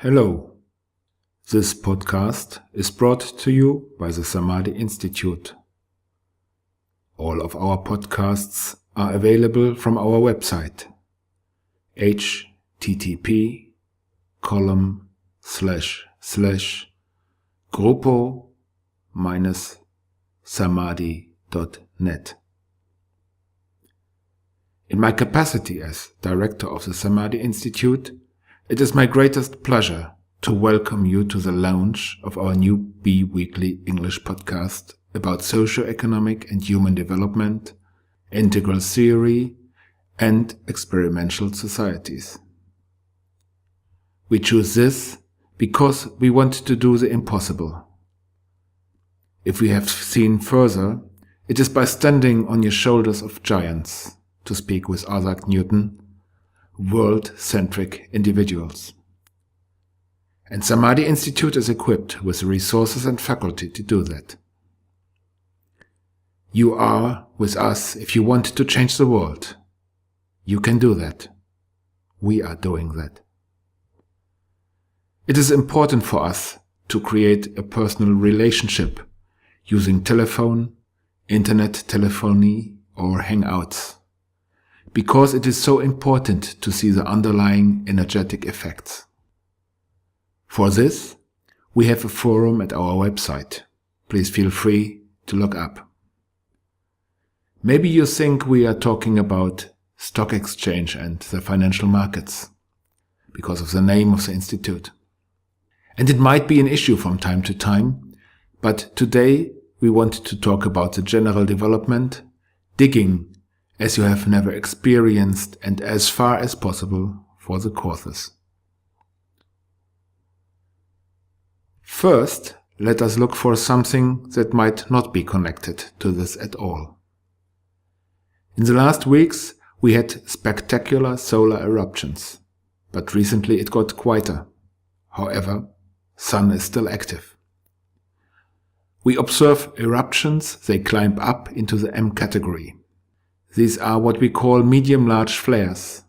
Hello. This podcast is brought to you by the Samadhi Institute. All of our podcasts are available from our website http://grupo-samadhi.net. In my capacity as director of the Samadhi Institute, it is my greatest pleasure to welcome you to the launch of our new bi-weekly English podcast about socioeconomic and human development, integral theory, and experimental societies. We choose this because we want to do the impossible. If we have seen further, it is by standing on your shoulders of giants, to speak with Isaac Newton, world-centric individuals. And Samadhi Institute is equipped with the resources and faculty to do that. You are with us if you want to change the world. You can do that. We are doing that. It is important for us to create a personal relationship using telephone, internet telephony, or hangouts, because it is so important to see the underlying energetic effects. For this, we have a forum at our website. Please feel free to look up. Maybe you think we are talking about stock exchange and the financial markets, because of the name of the institute. And it might be an issue from time to time, but today we want to talk about the general development, digging as you have never experienced and as far as possible for the causes. First, let us look for something that might not be connected to this at all. In the last weeks, we had spectacular solar eruptions, but recently it got quieter. However, Sun is still active. We observe eruptions, they climb up into the M category. These are what we call medium-large flares.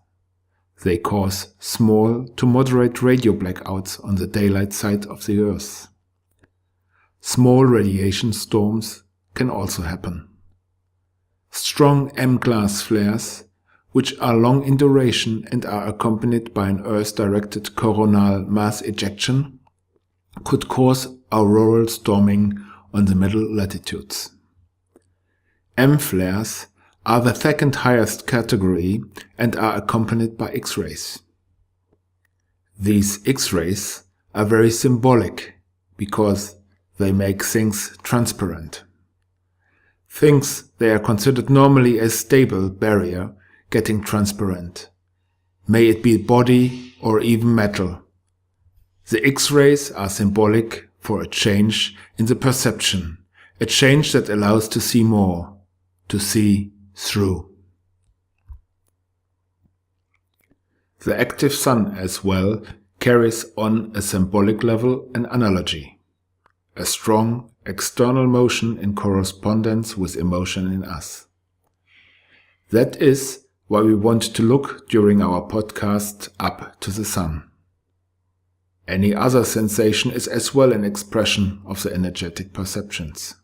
They cause small to moderate radio blackouts on the daylight side of the Earth. Small radiation storms can also happen. Strong M-class flares, which are long in duration and are accompanied by an Earth-directed coronal mass ejection, could cause auroral storming on the middle latitudes. M-flares are the second highest category and are accompanied by X-rays. These X-rays are very symbolic because they make things transparent. Things they are considered normally a stable barrier getting transparent. May it be body or even metal. The X-rays are symbolic for a change in the perception, a change that allows to see more, to see through. The active Sun as well carries on a symbolic level an analogy, a strong external motion in correspondence with emotion in us. That is why we want to look during our podcast up to the Sun. Any other sensation is as well an expression of the energetic perceptions.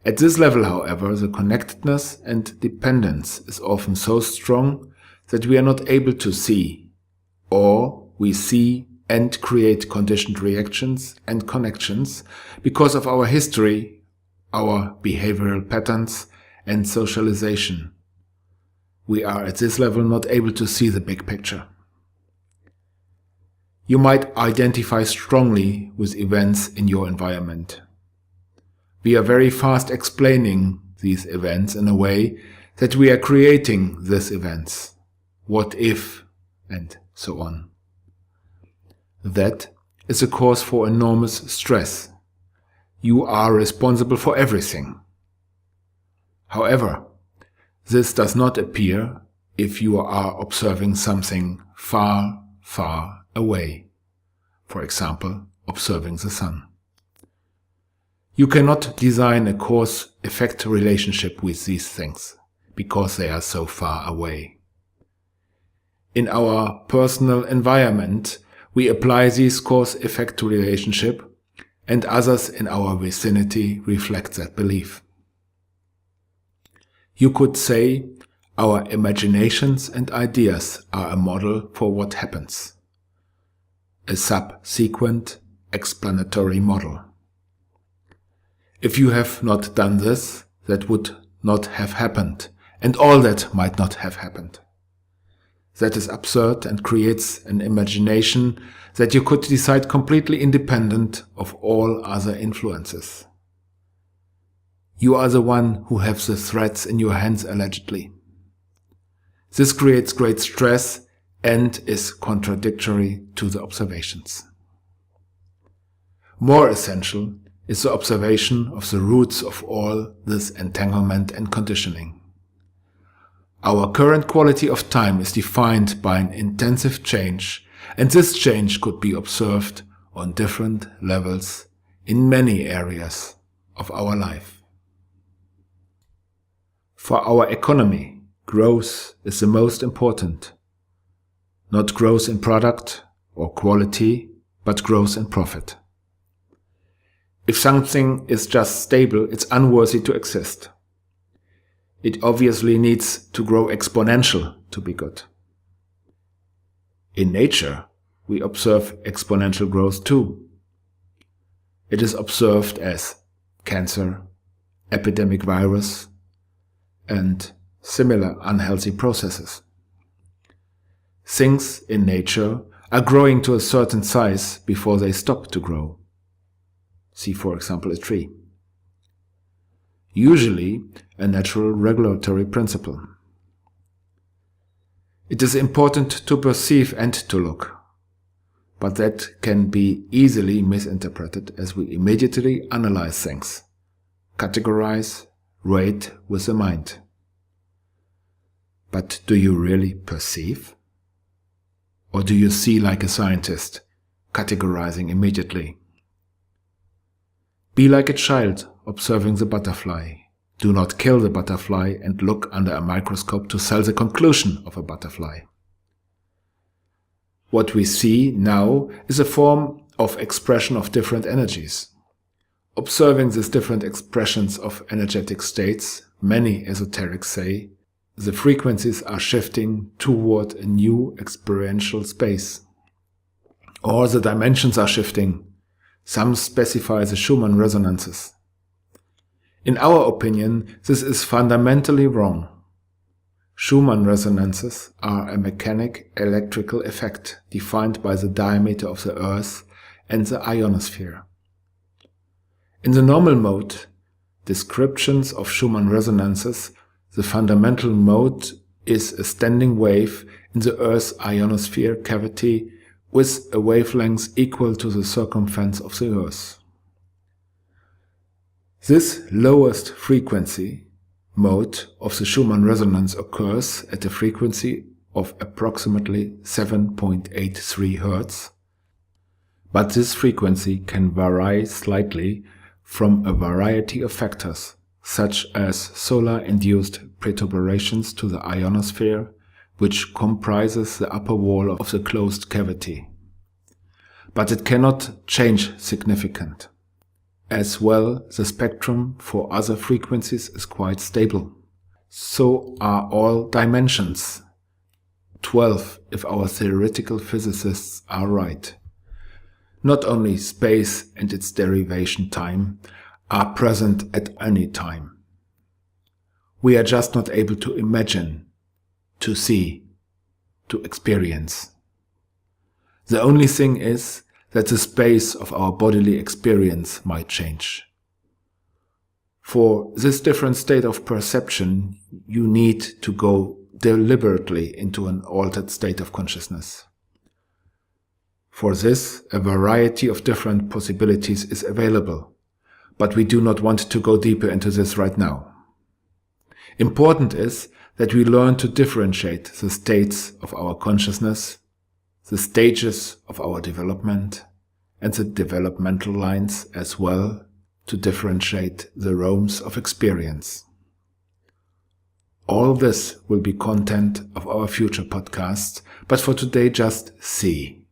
At this level, however, the connectedness and dependence is often so strong that we are not able to see, or we see and create conditioned reactions and connections because of our history, our behavioral patterns, and socialization. We are at this level not able to see the big picture. You might identify strongly with events in your environment. We are very fast explaining these events in a way that we are creating these events. What if, and so on. That is a cause for enormous stress. You are responsible for everything. However, this does not appear if you are observing something far, far away. For example, observing the Sun. You cannot design a cause-effect relationship with these things, because they are so far away. In our personal environment, We apply these cause-effect relationship, and others in our vicinity reflect that belief. You could say our imaginations and ideas are a model for what happens, a subsequent explanatory model. If you have not done this, that would not have happened, and all that might not have happened. That is absurd and creates an imagination that you could decide completely independent of all other influences. You are the one who has the threads in your hands allegedly. This creates great stress and is contradictory to the observations. More essential is the observation of the roots of all this entanglement and conditioning. Our current quality of time is defined by an intensive change, and this change could be observed on different levels in many areas of our life. For our economy, growth is the most important. Not growth in product or quality, but growth in profit. If something is just stable, it's unworthy to exist. It obviously needs to grow exponential to be good. In nature, we observe exponential growth too. It is observed as cancer, epidemic virus, and similar unhealthy processes. Things in nature are growing to a certain size before they stop to grow. See, for example, a tree. Usually a natural regulatory principle. It is important to perceive and to look, but that can be easily misinterpreted as we immediately analyze things, categorize, rate with the mind. But do you really perceive? Or do you see like a scientist, categorizing immediately? Be like a child observing the butterfly. Do not kill the butterfly and look under a microscope to tell the conclusion of a butterfly. What we see now is a form of expression of different energies. Observing these different expressions of energetic states, many esoterics say, the frequencies are shifting toward a new experiential space. Or the dimensions are shifting. Some specify the Schumann resonances. In our opinion, this is fundamentally wrong. Schumann resonances are a mechanic electrical effect defined by the diameter of the Earth and the ionosphere. In the normal mode, descriptions of Schumann resonances, the fundamental mode is a standing wave in the Earth's ionosphere cavity with a wavelength equal to the circumference of the Earth. This lowest frequency mode of the Schumann resonance occurs at a frequency of approximately 7.83 Hz, but this frequency can vary slightly from a variety of factors, such as solar-induced perturbations to the ionosphere, which comprises the upper wall of the closed cavity. But it cannot change significant. As well, the spectrum for other frequencies is quite stable. So are all dimensions. 12 if our theoretical physicists are right. Not only space and its derivation time are present at any time. We are just not able to imagine, to see, to experience. The only thing is that the space of our bodily experience might change. For this different state of perception, you need to go deliberately into an altered state of consciousness. For this, a variety of different possibilities is available, but we do not want to go deeper into this right now. Important is that we learn to differentiate the states of our consciousness, the stages of our development, and the developmental lines as well, to differentiate the realms of experience. All this will be content of our future podcasts, but for today just see.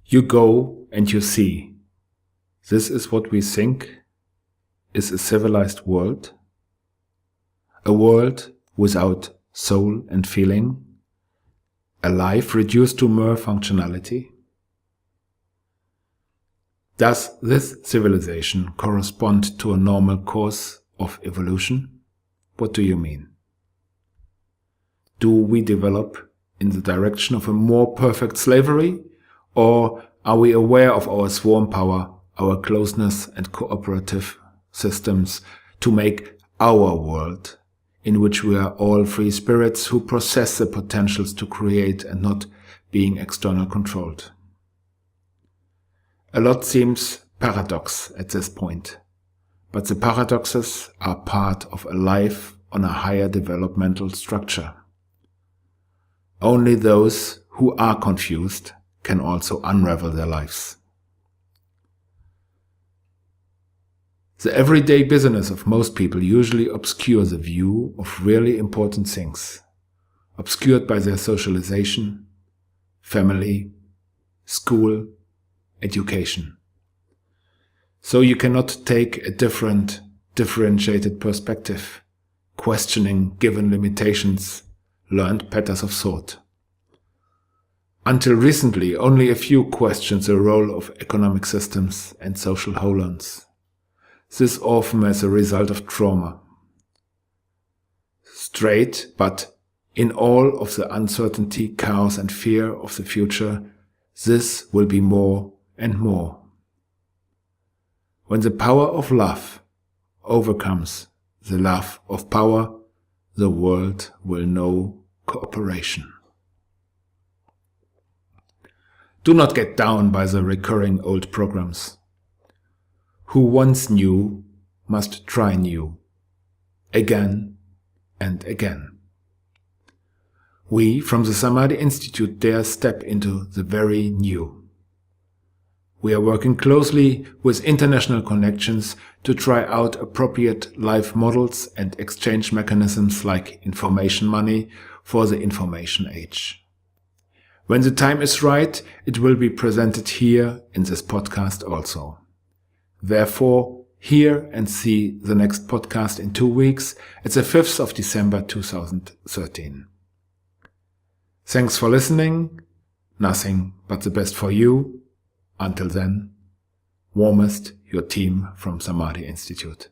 You go and you see. This is what we think is a civilized world. A world without soul and feeling. A life reduced to mere functionality. Does this civilization correspond to a normal course of evolution? What do you mean? Do we develop in the direction of a more perfect slavery? Or are we aware of our swarm power, our closeness and cooperative systems to make our world, in which we are all free spirits who possess the potentials to create and not being external controlled? A lot seems paradox at this point, but the paradoxes are part of a life on a higher developmental structure. Only those who are confused can also unravel their lives. The everyday business of most people usually obscures the view of really important things, obscured by their socialization, family, school, education. So you cannot take a differentiated perspective, questioning given limitations, learned patterns of thought. Until recently, only a few questioned the role of economic systems and social hold-ons. This often as a result of trauma. Straight, but in all of the uncertainty, chaos and fear of the future, this will be more and more. When the power of love overcomes the love of power, the world will know cooperation. Do not get down by the recurring old programs. Who once knew must try new, again and again. We from the Samadhi Institute dare step into the very new. We are working closely with international connections to try out appropriate life models and exchange mechanisms like information money for the information age. When the time is right, it will be presented here in this podcast also. Therefore, hear and see the next podcast in 2 weeks at the 5th of December 2013. Thanks for listening. Nothing but the best for you. Until then, warmest, your team from Samadhi Institute.